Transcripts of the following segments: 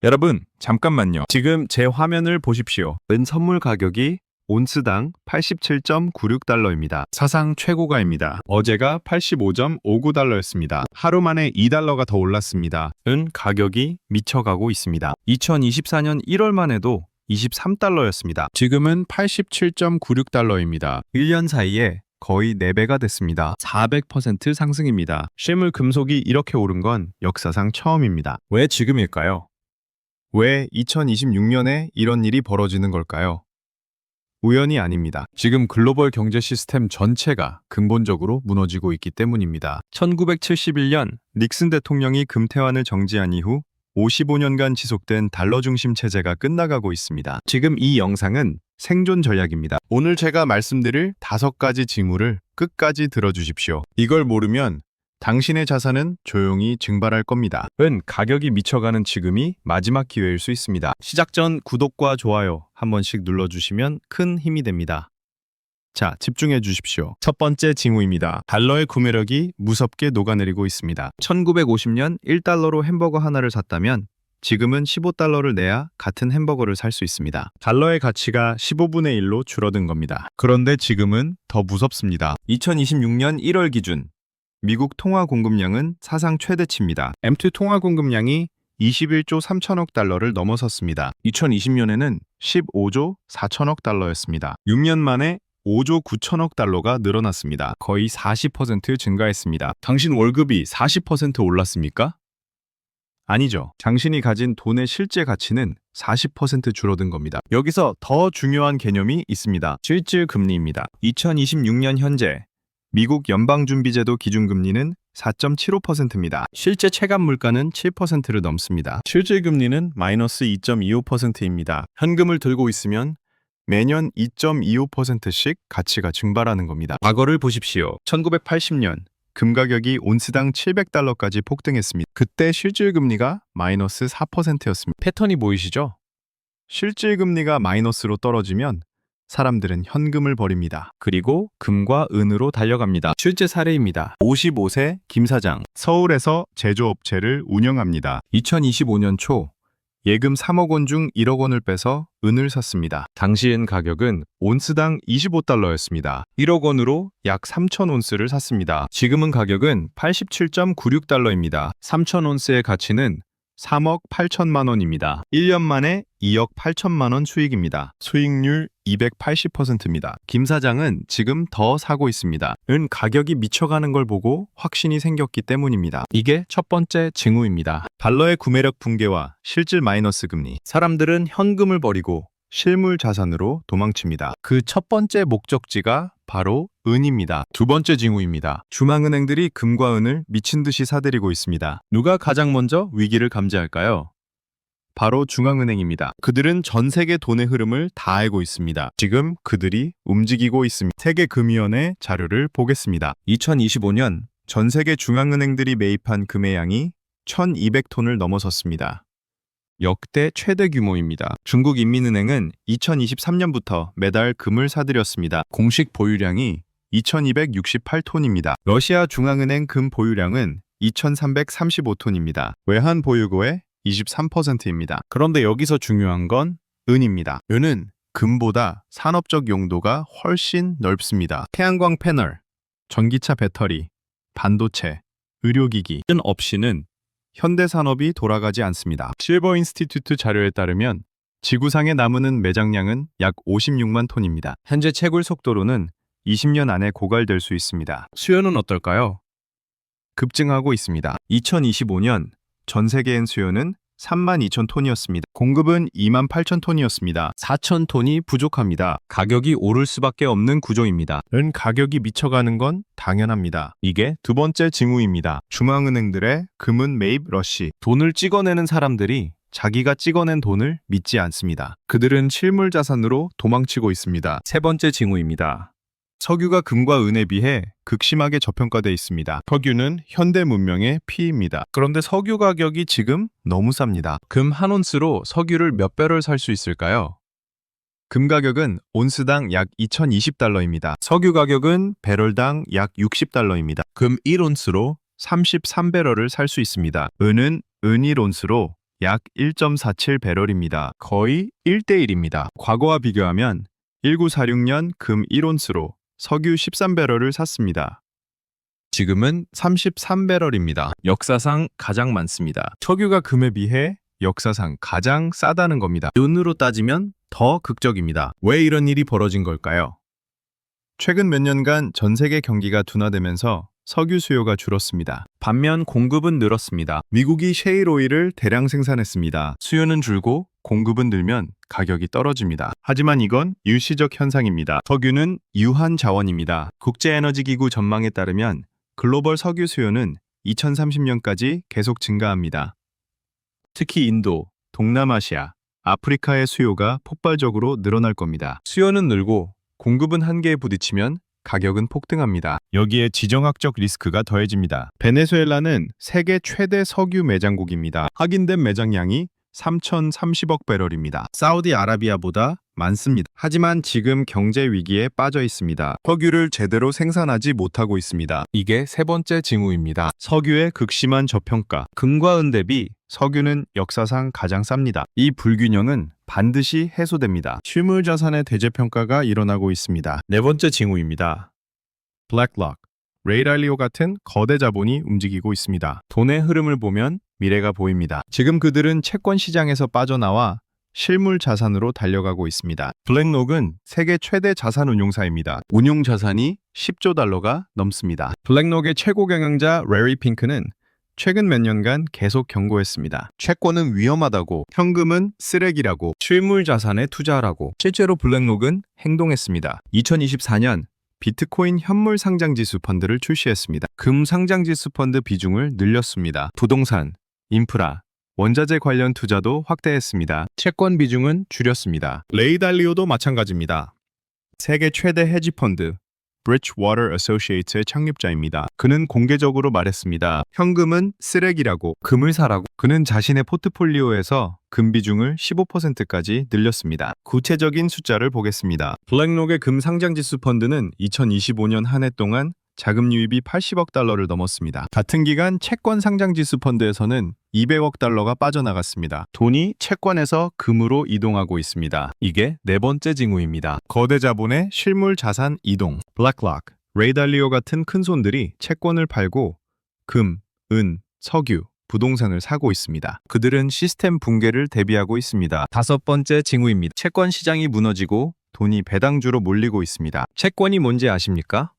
여러분, 잠깐만요. 지금 제 화면을 보십시오. 은 선물 가격이 온스당 87.96달러입니다. 사상 최고가입니다. 어제가 85.59달러였습니다. 하루 만에 2달러가 더 올랐습니다. 은 가격이 미쳐가고 있습니다. 2024년 1월만 해도 23달러였습니다. 지금은 87.96달러입니다. 1년 사이에 거의 4배가 됐습니다. 400% 상승입니다. 실물 금속이 이렇게 오른 건 역사상 처음입니다. 왜 지금일까요? 왜 2026년에 이런 일이 벌어지는 걸까요? 우연이 아닙니다. 지금 글로벌 경제 시스템 전체가 근본적으로 무너지고 있기 때문입니다. 1971년 닉슨 대통령이 금태환을 정지한 이후 55년간 지속된 달러 중심 체제가 끝나가고 있습니다. 지금 이 영상은 생존 전략입니다. 오늘 제가 말씀드릴 5가지 징후를 끝까지 들어주십시오. 이걸 모르면 당신의 자산은 조용히 증발할 겁니다. 은 가격이 미쳐가는 지금이 마지막 기회일 수 있습니다. 시작 전 구독과 좋아요 한 번씩 눌러주시면 큰 힘이 됩니다. 자, 집중해 주십시오. 첫 번째 징후입니다. 달러의 구매력이 무섭게 녹아내리고 있습니다. 1950년 1달러로 햄버거 하나를 샀다면 지금은 15달러를 내야 같은 햄버거를 살 수 있습니다. 달러의 가치가 15분의 1로 줄어든 겁니다. 그런데 지금은 더 무섭습니다. 2026년 1월 기준 미국 통화 공급량은 사상 최대치입니다. M2 통화 공급량이 21조 3천억 달러를 넘어섰습니다. 2020년에는 15조 4천억 달러였습니다. 6년 만에 5조 9천억 달러가 늘어났습니다. 거의 40% 증가했습니다. 당신 월급이 40% 올랐습니까? 아니죠. 당신이 가진 돈의 실제 가치는 40% 줄어든 겁니다. 여기서 더 중요한 개념이 있습니다. 실질 금리입니다. 2026년 현재 미국 연방준비제도 기준금리는 4.75%입니다. 실제 체감 물가는 7%를 넘습니다. 실질 금리는 마이너스 2.25%입니다. 현금을 들고 있으면 매년 2.25%씩 가치가 증발하는 겁니다. 과거를 보십시오. 1980년 금 가격이 온스당 700달러까지 폭등했습니다. 그때 실질 금리가 마이너스 4%였습니다. 패턴이 보이시죠? 실질 금리가 마이너스로 떨어지면 사람들은 현금을 버립니다. 그리고 금과 은으로 달려갑니다. 실제 사례입니다. 55세 김 사장, 서울에서 제조업체를 운영합니다. 2025년 초 예금 3억 원 중 1억 원을 빼서 은을 샀습니다. 당시 은 가격은 온스당 25달러였습니다. 1억 원으로 약 3천 온스를 샀습니다. 지금은 가격은 87.96달러입니다. 3천 온스의 가치는 3억 8천만 원입니다. 1년 만에 2억 8천만 원 수익입니다. 수익률 280%입니다. 김 사장은 지금 더 사고 있습니다. 은 가격이 미쳐가는 걸 보고 확신이 생겼기 때문입니다. 이게 첫 번째 징후입니다. 달러의 구매력 붕괴와 실질 마이너스 금리. 사람들은 현금을 버리고 실물 자산으로 도망칩니다. 그 첫 번째 목적지가 바로 은입니다. 두 번째 징후입니다. 중앙은행들이 금과 은을 미친 듯이 사들이고 있습니다. 누가 가장 먼저 위기를 감지할까요? 바로 중앙은행입니다. 그들은 전 세계 돈의 흐름을 다 알고 있습니다. 지금 그들이 움직이고 있습니다. 세계금위원회 자료를 보겠습니다. 2025년 전 세계 중앙은행들이 매입한 금의 양이 1200톤을 넘어섰습니다. 역대 최대 규모입니다. 중국인민은행은 2023년부터 매달 금을 사들였습니다. 공식 보유량이 2268톤입니다. 러시아 중앙은행 금 보유량은 2335톤입니다. 외환 보유고의 23%입니다. 그런데 여기서 중요한 건 은입니다. 은은 금보다 산업적 용도가 훨씬 넓습니다. 태양광 패널, 전기차 배터리, 반도체, 의료기기 은 없이는 현대 산업이 돌아가지 않습니다. 실버 인스티튜트 자료에 따르면 지구상에 남은 매장량은 약 56만 톤입니다. 현재 채굴 속도로는 20년 안에 고갈될 수 있습니다. 수요는 어떨까요? 급증하고 있습니다. 2025년 전 세계엔 수요는 32,000톤이었습니다. 공급은 28,000톤이었습니다. 4,000톤이 부족합니다. 가격이 오를 수밖에 없는 구조입니다. 은 가격이 미쳐가는 건 당연합니다. 이게 두 번째 징후입니다. 중앙은행들의 금은 매입 러시. 돈을 찍어내는 사람들이 자기가 찍어낸 돈을 믿지 않습니다. 그들은 실물 자산으로 도망치고 있습니다. 세 번째 징후입니다. 석유가 금과 은에 비해 극심하게 저평가되어 있습니다. 석유는 현대 문명의 피입니다. 그런데 석유 가격이 지금 너무 쌉니다. 금 한 온스로 석유를 몇 배럴 살 수 있을까요? 금 가격은 온스당 약 2020달러입니다. 석유 가격은 배럴당 약 60달러입니다. 금 1온스로 33배럴을 살 수 있습니다. 은은 은 1온스로 약 1.47배럴입니다. 거의 1대1입니다. 과거와 비교하면 1946년 금 1온스로 석유 13배럴을 샀습니다. 지금은 33배럴입니다. 역사상 가장 많습니다. 석유가 금에 비해 역사상 가장 싸다는 겁니다. 돈으로 따지면 더 극적입니다. 왜 이런 일이 벌어진 걸까요? 최근 몇 년간 전 세계 경기가 둔화되면서 석유 수요가 줄었습니다. 반면 공급은 늘었습니다. 미국이 셰일 오일을 대량 생산했습니다. 수요는 줄고 공급은 늘면 가격이 떨어집니다. 하지만 이건 일시적 현상입니다. 석유는 유한 자원입니다. 국제에너지기구 전망에 따르면 글로벌 석유 수요는 2030년까지 계속 증가합니다. 특히 인도, 동남아시아, 아프리카의 수요가 폭발적으로 늘어날 겁니다. 수요는 늘고 공급은 한계에 부딪히면 가격은 폭등합니다. 여기에 지정학적 리스크가 더해집니다. 베네수엘라는 세계 최대 석유 매장국입니다. 확인된 매장량이 3,030억 배럴입니다. 사우디아라비아보다 많습니다. 하지만 지금 경제 위기에 빠져 있습니다. 석유를 제대로 생산하지 못하고 있습니다. 이게 세 번째 징후입니다. 석유의 극심한 저평가. 금과 은 대비 석유는 역사상 가장 쌉니다. 이 불균형은 반드시 해소됩니다. 실물 자산의 대제평가가 일어나고 있습니다. 네 번째 징후입니다. 블랙록, 레이달리오 같은 거대 자본이 움직이고 있습니다. 돈의 흐름을 보면 미래가 보입니다. 지금 그들은 채권 시장에서 빠져나와 실물 자산으로 달려가고 있습니다. 블랙록은 세계 최대 자산 운용사입니다. 운용 자산이 10조 달러가 넘습니다. 블랙록의 최고 경영자 레리 핑크는 최근 몇 년간 계속 경고했습니다. 채권은 위험하다고, 현금은 쓰레기라고, 실물 자산에 투자하라고. 실제로 블랙록은 행동했습니다. 2024년 비트코인 현물 상장지수 펀드를 출시했습니다. 금 상장지수 펀드 비중을 늘렸습니다. 부동산, 인프라, 원자재 관련 투자도 확대했습니다. 채권 비중은 줄였습니다. 레이 달리오도 마찬가지입니다. 세계 최대 헤지 펀드 Bridgewater Associates의 창립자입니다. 그는 공개적으로 말했습니다. 현금은 쓰레기라고, 금을 사라고. 그는 자신의 포트폴리오에서 금 비중을 15%까지 늘렸습니다. 구체적인 숫자를 보겠습니다. 블랙록의 금 상장지수 펀드는 2025년 한 해 동안 자금 유입이 80억 달러를 넘었습니다. 같은 기간 채권 상장지수 펀드에서는 200억 달러가 빠져나갔습니다. 돈이 채권에서 금으로 이동하고 있습니다. 이게 네 번째 징후입니다. 거대 자본의 실물 자산 이동. 블랙록, 레이 달리오 같은 큰 손들이 채권을 팔고 금, 은, 석유, 부동산을 사고 있습니다. 그들은 시스템 붕괴를 대비하고 있습니다. 다섯 번째 징후입니다. 채권 시장이 무너지고 돈이 배당주로 몰리고 있습니다. 채권이 뭔지 아십니까?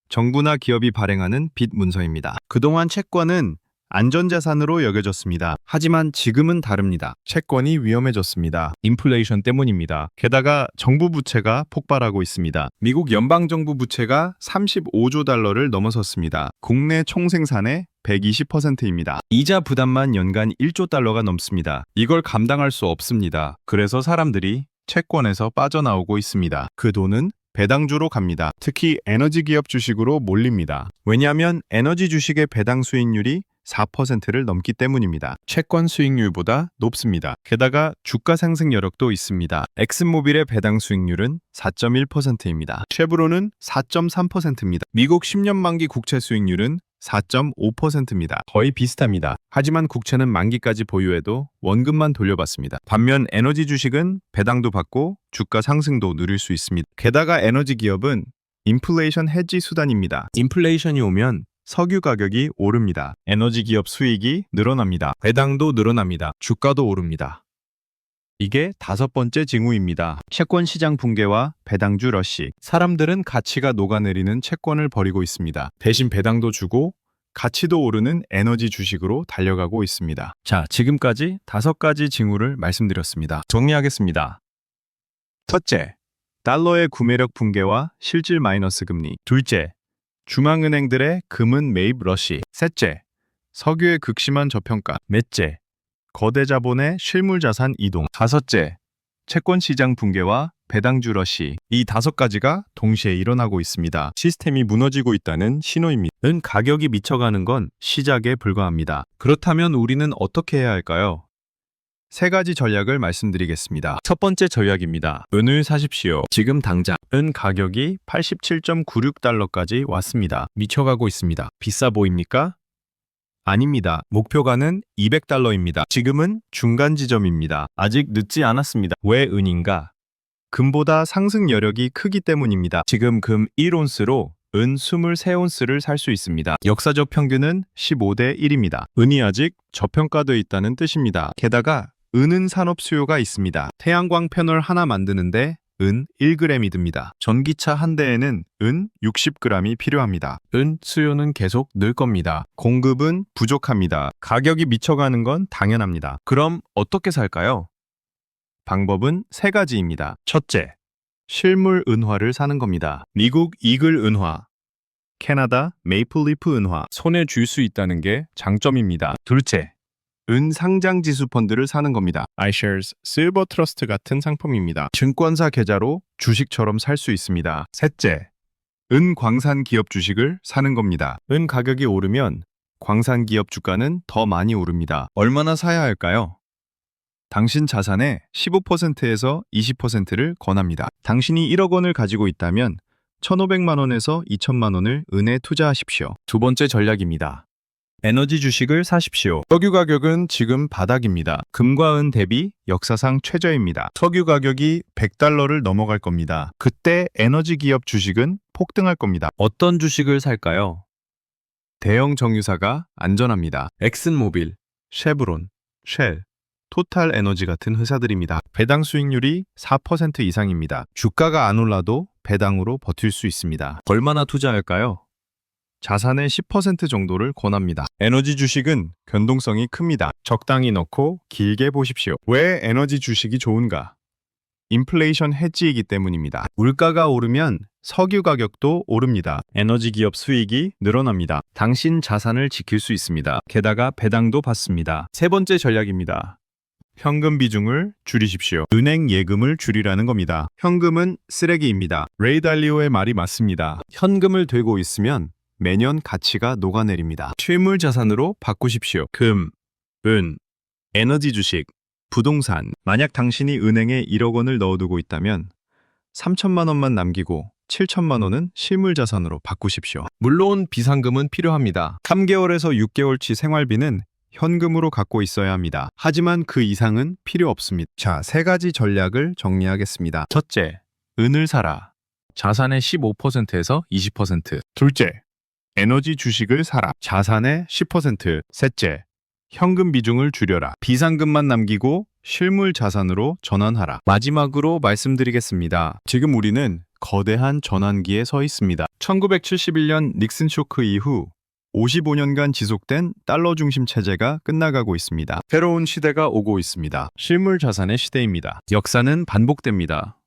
정부나 기업이 발행하는 빚 문서입니다. 그동안 채권은 안전자산으로 여겨졌습니다. 하지만 지금은 다릅니다. 채권이 위험해졌습니다. 인플레이션 때문입니다. 게다가 정부 부채가 폭발하고 있습니다. 미국 연방정부 부채가 35조 달러를 넘어섰습니다. 국내 총생산의 120%입니다. 이자 부담만 연간 1조 달러가 넘습니다. 이걸 감당할 수 없습니다. 그래서 사람들이 채권에서 빠져나오고 있습니다. 그 돈은 배당주로 갑니다. 특히 에너지 기업 주식으로 몰립니다. 왜냐하면 에너지 주식의 배당 수익률이 4%를 넘기 때문입니다. 채권 수익률보다 높습니다. 게다가 주가 상승 여력도 있습니다. 엑슨모빌의 배당 수익률은 4.1%입니다. 쉐브론은 4.3%입니다. 미국 10년 만기 국채 수익률은 4.5%입니다. 거의 비슷합니다. 하지만 국채는 만기까지 보유해도 원금만 돌려받습니다. 반면 에너지 주식은 배당도 받고 주가 상승도 누릴 수 있습니다. 게다가 에너지 기업은 인플레이션 헤지 수단입니다. 인플레이션이 오면 석유 가격이 오릅니다. 에너지 기업 수익이 늘어납니다. 배당도 늘어납니다. 주가도 오릅니다. 이게 다섯 번째 징후입니다. 채권 시장 붕괴와 배당주 러시. 사람들은 가치가 녹아내리는 채권을 버리고 있습니다. 대신 배당도 주고 가치도 오르는 에너지 주식으로 달려가고 있습니다. 자, 지금까지 다섯 가지 징후를 말씀드렸습니다. 정리하겠습니다. 첫째, 달러의 구매력 붕괴와 실질 마이너스 금리. 둘째, 중앙은행들의 금은 매입 러시. 셋째, 석유의 극심한 저평가. 넷째, 거대 자본의 실물 자산 이동. 다섯째, 채권 시장 붕괴와 배당주 러시. 이 다섯 가지가 동시에 일어나고 있습니다. 시스템이 무너지고 있다는 신호입니다. 은 가격이 미쳐가는 건 시작에 불과합니다. 그렇다면 우리는 어떻게 해야 할까요? 세 가지 전략을 말씀드리겠습니다. 첫 번째 전략입니다. 은을 사십시오. 지금 당장. 은 가격이 87.96달러까지 왔습니다. 미쳐가고 있습니다. 비싸 보입니까? 아닙니다. 목표가는 200달러입니다. 지금은 중간 지점입니다. 아직 늦지 않았습니다. 왜 은인가? 금보다 상승 여력이 크기 때문입니다. 지금 금 1온스로 은 23온스를 살 수 있습니다. 역사적 평균은 15대 1입니다. 은이 아직 저평가되어 있다는 뜻입니다. 게다가 은은 산업 수요가 있습니다. 태양광 패널 하나 만드는데 은 1g이 듭니다. 전기차 한 대에는 은 60g이 필요합니다. 은 수요는 계속 늘 겁니다. 공급은 부족합니다. 가격이 미쳐가는 건 당연합니다. 그럼 어떻게 살까요? 방법은 세 가지입니다. 첫째, 실물 은화를 사는 겁니다. 미국 이글 은화, 캐나다 메이플리프 은화, 손에 쥘 수 있다는 게 장점입니다. 둘째, 은 상장 지수 펀드를 사는 겁니다. iShares, 실버 트러스트 같은 상품입니다. 증권사 계좌로 주식처럼 살 수 있습니다. 셋째, 은 광산 기업 주식을 사는 겁니다. 은 가격이 오르면 광산 기업 주가는 더 많이 오릅니다. 얼마나 사야 할까요? 당신 자산의 15%에서 20%를 권합니다. 당신이 1억 원을 가지고 있다면 1,500만 원에서 2,000만 원을 은에 투자하십시오. 두 번째 전략입니다. 에너지 주식을 사십시오. 석유 가격은 지금 바닥입니다. 금과 은 대비 역사상 최저입니다. 석유 가격이 100달러를 넘어갈 겁니다. 그때 에너지 기업 주식은 폭등할 겁니다. 어떤 주식을 살까요? 대형 정유사가 안전합니다. 엑슨모빌, 쉐브론, 쉘, 토탈 에너지 같은 회사들입니다. 배당 수익률이 4% 이상입니다. 주가가 안 올라도 배당으로 버틸 수 있습니다. 얼마나 투자할까요? 자산의 10% 정도를 권합니다. 에너지 주식은 변동성이 큽니다. 적당히 넣고 길게 보십시오. 왜 에너지 주식이 좋은가? 인플레이션 해지이기 때문입니다. 물가가 오르면 석유 가격도 오릅니다. 에너지 기업 수익이 늘어납니다. 당신 자산을 지킬 수 있습니다. 게다가 배당도 받습니다. 세 번째 전략입니다. 현금 비중을 줄이십시오. 은행 예금을 줄이라는 겁니다. 현금은 쓰레기입니다. 레이 달리오의 말이 맞습니다. 현금을 들고 있으면 매년 가치가 녹아내립니다. 실물 자산으로 바꾸십시오. 금, 은, 에너지 주식, 부동산. 만약 당신이 은행에 1억 원을 넣어두고 있다면 3천만 원만 남기고 7천만 원은 실물 자산으로 바꾸십시오. 물론 비상금은 필요합니다. 3개월에서 6개월치 생활비는 현금으로 갖고 있어야 합니다. 하지만 그 이상은 필요 없습니다. 자, 세 가지 전략을 정리하겠습니다. 첫째, 은을 사라. 자산의 15%에서 20%. 둘째, 에너지 주식을 사라. 자산의 10%. 셋째, 현금 비중을 줄여라. 비상금만 남기고 실물 자산으로 전환하라. 마지막으로 말씀드리겠습니다. 지금 우리는 거대한 전환기에 서 있습니다. 1971년 닉슨 쇼크 이후 55년간 지속된 달러 중심 체제가 끝나가고 있습니다. 새로운 시대가 오고 있습니다. 실물 자산의 시대입니다. 역사는 반복됩니다.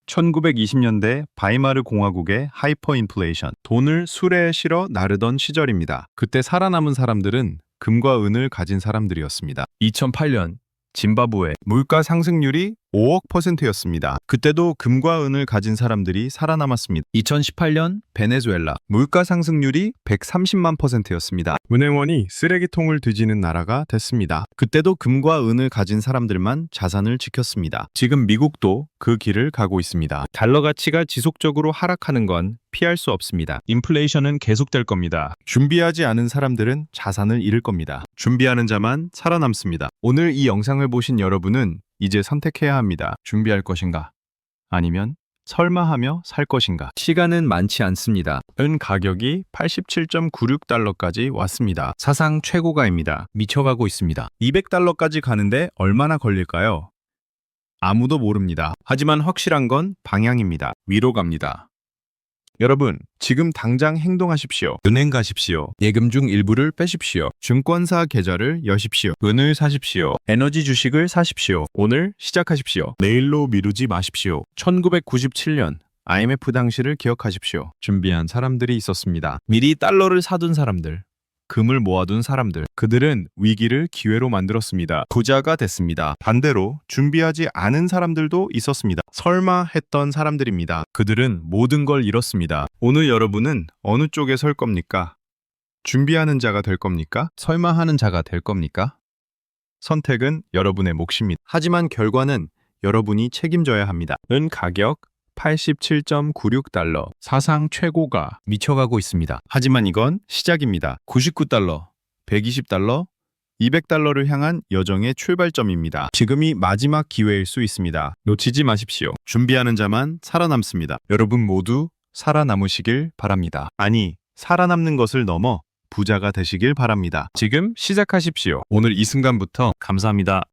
1920년대 바이마르 공화국의 하이퍼 인플레이션, 돈을 수레에 실어 나르던 시절입니다. 그때 살아남은 사람들은 금과 은을 가진 사람들이었습니다. 2008년 짐바브웨 물가 상승률이 5억%였습니다. 그때도 금과 은을 가진 사람들이 살아남았습니다. 2018년 베네수엘라 물가 상승률이 130만%였습니다. 은행원이 쓰레기통을 뒤지는 나라가 됐습니다. 그때도 금과 은을 가진 사람들만 자산을 지켰습니다. 지금 미국도 그 길을 가고 있습니다. 달러 가치가 지속적으로 하락하는 건 피할 수 없습니다. 인플레이션은 계속될 겁니다. 준비하지 않은 사람들은 자산을 잃을 겁니다. 준비하는 자만 살아남습니다. 오늘 이 영상을 보신 여러분은 이제 선택해야 합니다. 준비할 것인가? 아니면 설마 하며 살 것인가? 시간은 많지 않습니다. 은 가격이 87.96달러까지 왔습니다. 사상 최고가입니다. 미쳐가고 있습니다. 200달러까지 가는데 얼마나 걸릴까요? 아무도 모릅니다. 하지만 확실한 건 방향입니다. 위로 갑니다. 여러분, 지금 당장 행동하십시오. 은행 가십시오. 예금 중 일부를 빼십시오. 증권사 계좌를 여십시오. 은을 사십시오. 에너지 주식을 사십시오. 오늘 시작하십시오. 내일로 미루지 마십시오. 1997년 IMF 당시를 기억하십시오. 준비한 사람들이 있었습니다. 미리 달러를 사둔 사람들, 금을 모아둔 사람들, 그들은 위기를 기회로 만들었습니다. 부자가 됐습니다. 반대로 준비하지 않은 사람들도 있었습니다. 설마 했던 사람들입니다. 그들은 모든 걸 잃었습니다. 오늘 여러분은 어느 쪽에 설 겁니까? 준비하는 자가 될 겁니까? 설마 하는 자가 될 겁니까? 선택은 여러분의 몫입니다. 하지만 결과는 여러분이 책임져야 합니다. 은 가격 87.96달러, 사상 최고가 미쳐가고 있습니다. 하지만 이건 시작입니다. 99달러, 120달러, 200달러를 향한 여정의 출발점입니다. 지금이 마지막 기회일 수 있습니다. 놓치지 마십시오. 준비하는 자만 살아남습니다. 여러분 모두 살아남으시길 바랍니다. 아니, 살아남는 것을 넘어 부자가 되시길 바랍니다. 지금 시작하십시오. 오늘 이 순간부터 감사합니다.